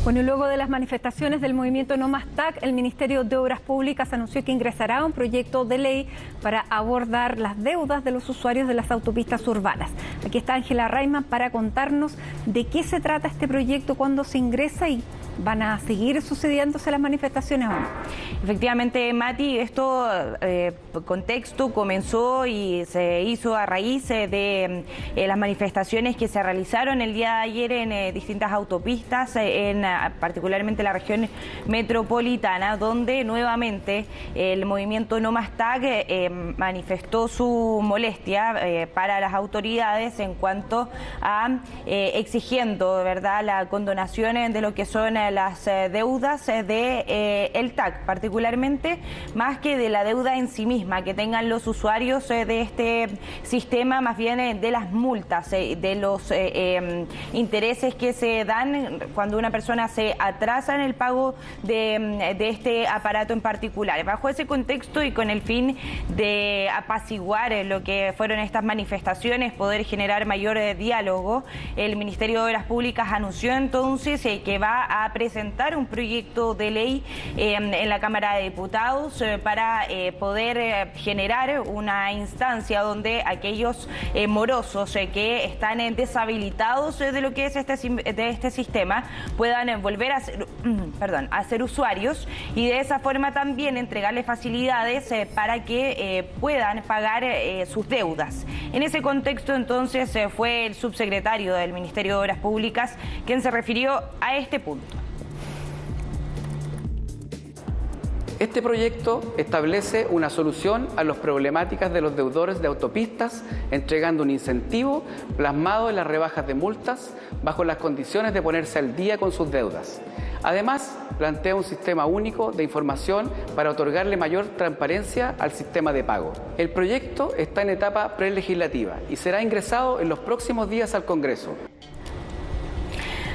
Bueno, y luego de las manifestaciones del movimiento No Más TAC, el Ministerio de Obras Públicas anunció que ingresará un proyecto de ley para abordar las deudas de los usuarios de las autopistas urbanas. Aquí está Ángela Rayman para contarnos de qué se trata este proyecto, cuándo se ingresa y van a seguir sucediéndose las manifestaciones o no. Efectivamente, Mati, esto contexto comenzó y se hizo a raíz de las manifestaciones que se realizaron el día de ayer en distintas autopistas, particularmente la región metropolitana, donde nuevamente el movimiento No Más TAC manifestó su molestia para las autoridades en cuanto a exigiendo, ¿verdad?, la condonación de lo que son las deudas de el TAC, particularmente más que de la deuda en sí misma que tengan los usuarios de este sistema, más bien de las multas, de los intereses que se dan cuando una persona se atrasa en el pago de este aparato en particular. Bajo ese contexto y con el fin de apaciguar lo que fueron estas manifestaciones, poder generar mayor diálogo, el Ministerio de Obras Públicas anunció entonces que va a presentar un proyecto de ley en la Cámara de Diputados para poder generar una instancia donde aquellos morosos que están deshabilitados de lo que es este sistema puedan volver a ser usuarios y de esa forma también entregarles facilidades para que puedan pagar sus deudas. En ese contexto entonces fue el subsecretario del Ministerio de Obras Públicas quien se refirió a este punto. Este proyecto establece una solución a las problemáticas de los deudores de autopistas, entregando un incentivo plasmado en las rebajas de multas bajo las condiciones de ponerse al día con sus deudas. Además, plantea un sistema único de información para otorgarle mayor transparencia al sistema de pago. El proyecto está en etapa prelegislativa y será ingresado en los próximos días al Congreso.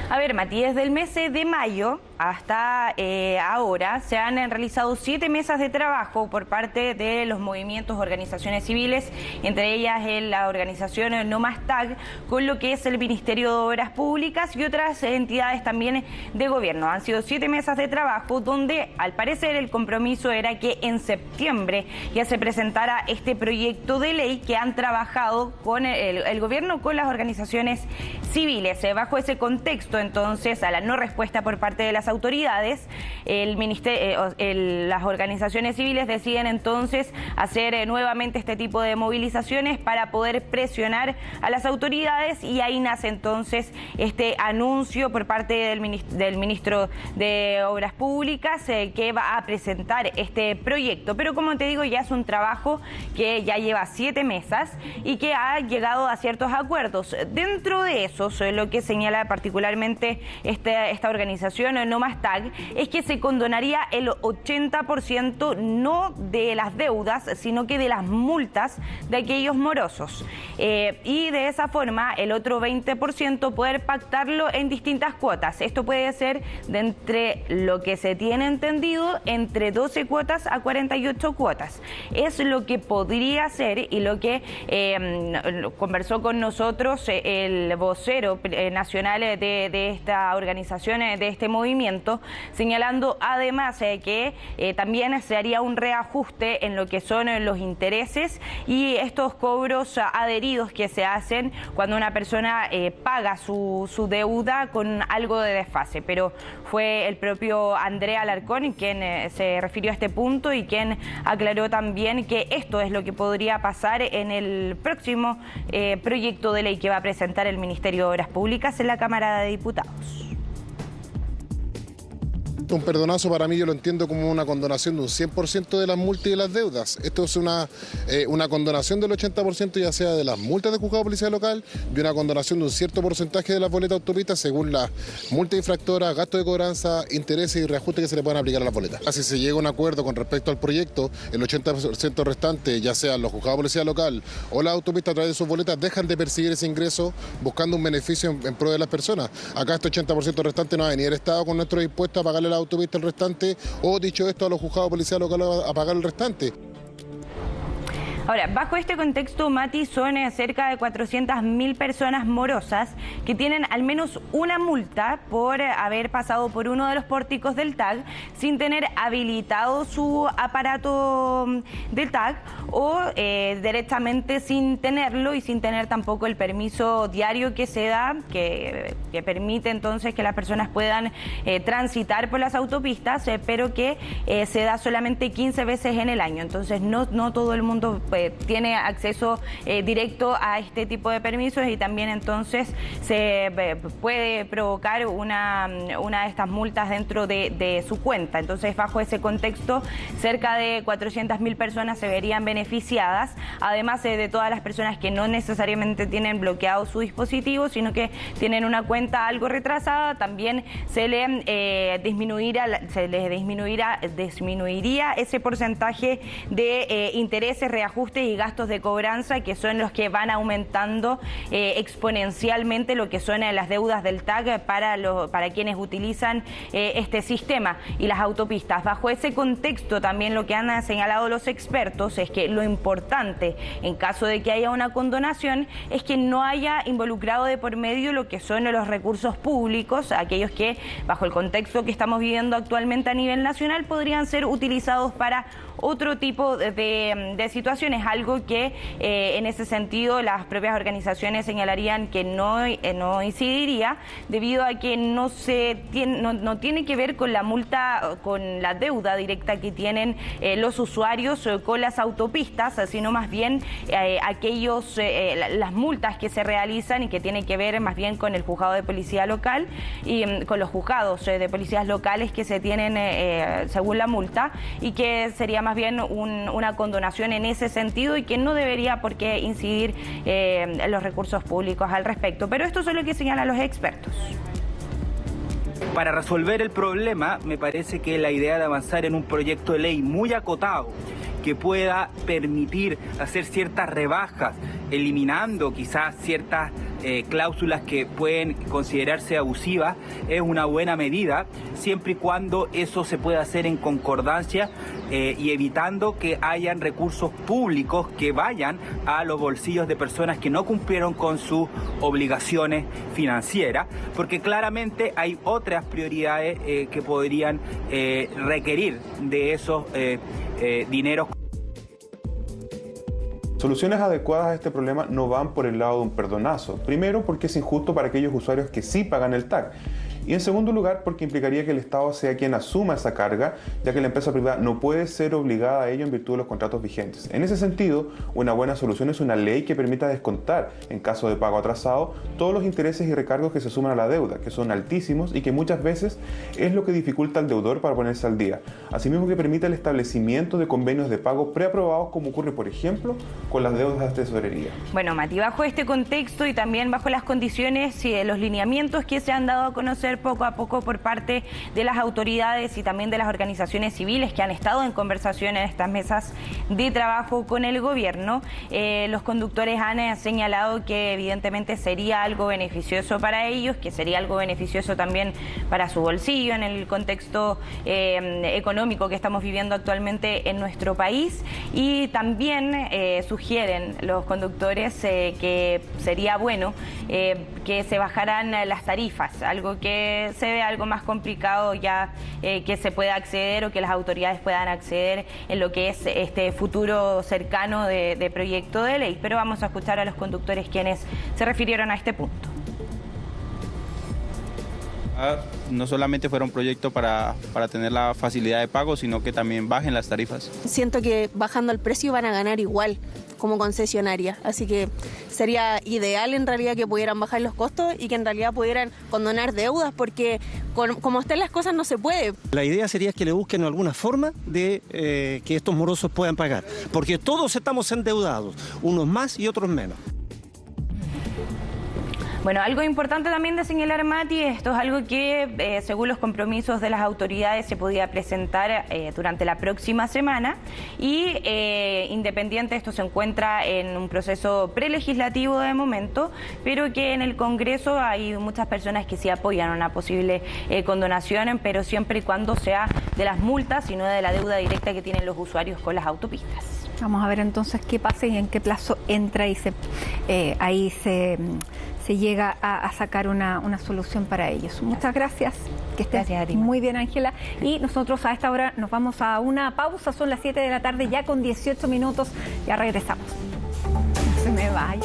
A ver, Mati, desde el mes de mayo hasta ahora se han realizado 7 mesas de trabajo por parte de los movimientos, organizaciones civiles, entre ellas la organización No Más TAC, con lo que es el Ministerio de Obras Públicas y otras entidades también de gobierno. Han sido 7 mesas de trabajo donde al parecer el compromiso era que en septiembre ya se presentara este proyecto de ley que han trabajado con el gobierno, con las organizaciones civiles. Bajo ese contexto, entonces, a la no respuesta por parte de las autoridades, las organizaciones civiles deciden entonces hacer nuevamente este tipo de movilizaciones para poder presionar a las autoridades y ahí nace entonces este anuncio por parte del ministro de Obras Públicas que va a presentar este proyecto. Pero como te digo, ya es un trabajo que ya lleva 7 mesas y que ha llegado a ciertos acuerdos. Dentro de esos, lo que señala particularmente esta organización No Más TAC es que se condonaría el 80% no de las deudas, sino que de las multas de aquellos morosos. Y de esa forma el otro 20% poder pactarlo en distintas cuotas. Esto puede ser de entre lo que se tiene entendido entre 12 cuotas a 48 cuotas. Es lo que podría ser y lo que conversó con nosotros el vocero nacional de esta organización, de este movimiento, señalando además que también se haría un reajuste en lo que son los intereses y estos cobros adheridos que se hacen cuando una persona paga su deuda con algo de desfase. Pero fue el propio Andrea Alarcón quien se refirió a este punto y quien aclaró también que esto es lo que podría pasar en el próximo proyecto de ley que va a presentar el Ministerio de Obras Públicas en la Cámara de Diputados. Un perdonazo para mí yo lo entiendo como una condonación de un 100% de las multas y de las deudas. Esto es una condonación del 80% ya sea de las multas de juzgado de policía local y una condonación de un cierto porcentaje de las boletas de autopistas según las multas infractoras, gastos de cobranza, intereses y reajustes que se le puedan aplicar a las boletas. Si se llega a un acuerdo con respecto al proyecto, el 80% restante, ya sea los juzgados de policía local o las autopistas a través de sus boletas, dejan de percibir ese ingreso buscando un beneficio en pro de las personas. Acá este 80% restante no va a venir el Estado con nuestros impuestos a pagarle la autopista el restante o, dicho esto, a los juzgados de policía local a pagar el restante. Ahora, bajo este contexto, Mati, son cerca de 400.000 personas morosas que tienen al menos una multa por haber pasado por uno de los pórticos del TAG sin tener habilitado su aparato del TAG o directamente sin tenerlo y sin tener tampoco el permiso diario que se da, que permite entonces que las personas puedan transitar por las autopistas, pero que se da solamente 15 veces en el año. Entonces no todo el mundo tiene acceso directo a este tipo de permisos y también entonces se puede provocar una de estas multas dentro de su cuenta. Entonces, bajo ese contexto, cerca de 400.000 personas se verían beneficiadas, además de todas las personas que no necesariamente tienen bloqueado su dispositivo, sino que tienen una cuenta algo retrasada, también se les disminuiría ese porcentaje de intereses, reajustes y gastos de cobranza, que son los que van aumentando exponencialmente lo que son las deudas del TAG para quienes utilizan este sistema y las autopistas. Bajo ese contexto, también lo que han señalado los expertos es que lo importante en caso de que haya una condonación es que no haya involucrado de por medio lo que son los recursos públicos, aquellos que bajo el contexto que estamos viviendo actualmente a nivel nacional podrían ser utilizados para otro tipo de situaciones, algo que en ese sentido las propias organizaciones señalarían que no incidiría debido a que no tiene que ver con la multa, con la deuda directa que tienen los usuarios con las autopistas, sino más bien las multas que se realizan y que tienen que ver más bien con el juzgado de policía local y con los juzgados de policías locales que se tienen según la multa, y que sería más bien una condonación en ese sentido y que no debería por qué incidir los recursos públicos al respecto. Pero esto es lo que señalan los expertos. Para resolver el problema, me parece que la idea de avanzar en un proyecto de ley muy acotado que pueda permitir hacer ciertas rebajas, eliminando quizás ciertas cláusulas que pueden considerarse abusivas, es una buena medida, siempre y cuando eso se pueda hacer en concordancia y evitando que hayan recursos públicos que vayan a los bolsillos de personas que no cumplieron con sus obligaciones financieras, porque claramente hay otras prioridades que podrían requerir de esos dineros. Soluciones adecuadas a este problema no van por el lado de un perdonazo. Primero, porque es injusto para aquellos usuarios que sí pagan el TAG. Y en segundo lugar, porque implicaría que el Estado sea quien asuma esa carga, ya que la empresa privada no puede ser obligada a ello en virtud de los contratos vigentes. En ese sentido, una buena solución es una ley que permita descontar, en caso de pago atrasado, todos los intereses y recargos que se suman a la deuda, que son altísimos y que muchas veces es lo que dificulta al deudor para ponerse al día. Asimismo, que permita el establecimiento de convenios de pago preaprobados, como ocurre, por ejemplo, con las deudas de tesorería. Bueno, Mati, bajo este contexto y también bajo las condiciones y los lineamientos que se han dado a conocer poco a poco por parte de las autoridades y también de las organizaciones civiles que han estado en conversación en estas mesas de trabajo con el gobierno, los conductores han señalado que evidentemente sería algo beneficioso para ellos, que sería algo beneficioso también para su bolsillo en el contexto económico que estamos viviendo actualmente en nuestro país, y también sugieren los conductores que sería bueno que se bajaran las tarifas, algo que se ve algo más complicado ya que se pueda acceder o que las autoridades puedan acceder en lo que es este futuro cercano de proyecto de ley. Pero vamos a escuchar a los conductores quienes se refirieron a este punto. No solamente fuera un proyecto para tener la facilidad de pago, sino que también bajen las tarifas. Siento que bajando el precio van a ganar igual como concesionaria, así que sería ideal en realidad que pudieran bajar los costos y que en realidad pudieran condonar deudas, porque como están las cosas no se puede. La idea sería que le busquen alguna forma de que estos morosos puedan pagar, porque todos estamos endeudados, unos más y otros menos. Bueno, algo importante también de señalar, Mati, esto es algo que según los compromisos de las autoridades se podía presentar durante la próxima semana y independiente esto se encuentra en un proceso prelegislativo de momento, pero que en el Congreso hay muchas personas que sí apoyan una posible condonación, pero siempre y cuando sea de las multas y no de la deuda directa que tienen los usuarios con las autopistas. Vamos a ver entonces qué pasa y en qué plazo entra y ahí se llega a sacar una solución para ellos. Muchas gracias. Que estés muy bien, Ángela. Y nosotros a esta hora nos vamos a una pausa. Son las 7 de la tarde, ya con 18 minutos. Ya regresamos. No se me vaya.